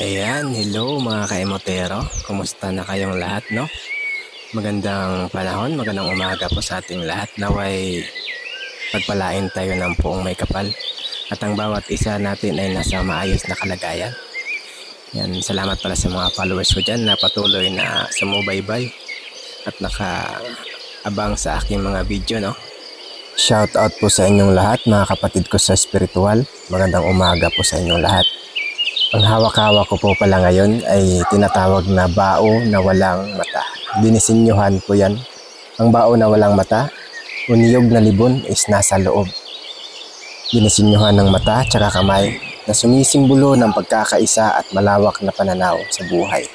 Ayan, hello mga kaemotero. Kumusta na kayong lahat, no? Magandang panahon, magandang umaga po sa ating lahat. Naway pagpalain tayo ng puong may kapal at ang bawat isa natin ay nasa maayos na kalagayan. Yan, salamat pala sa mga followers ko dyan na patuloy na sumubaybay at nakaabang sa aking mga video, no? Shout out po sa inyong lahat, mga kapatid ko sa spiritual. Magandang umaga po sa inyong lahat. Ang hawak-hawak ko po pala ngayon ay tinatawag na bao na walang mata. Dinisenyohan po yan. Ang bao na walang mata, uniyog na libon is nasa loob. Dinisenyohan ng mata tsaka kamay na sumisimbolo ng pagkakaisa at malawak na pananaw sa buhay.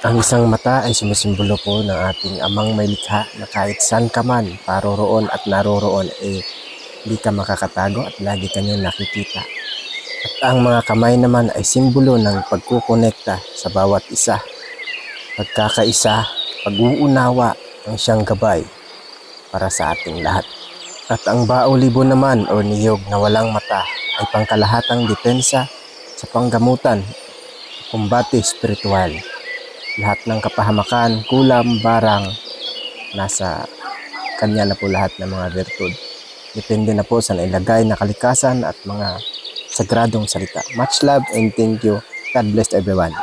Ang isang mata ay sumisimbolo po ng ating amang may likha na kahit saan ka man paroroon at naroroon hindi ka makakatago at lagi kanyang nakikita. At ang mga kamay naman ay simbolo ng pagkukonekta sa bawat isa. Pagkakaisa, pag-uunawa ang siyang gabay para sa ating lahat. At ang bao libo naman o niyog na walang mata ay pangkalahatang depensa sa panggamutan, kumbate spiritual. Lahat ng kapahamakan, kulam, barang, nasa kanya na po lahat ng mga virtud. Depende na po sa nailagay na kalikasan at mga sagradong salita. Much love and thank you. God bless everyone.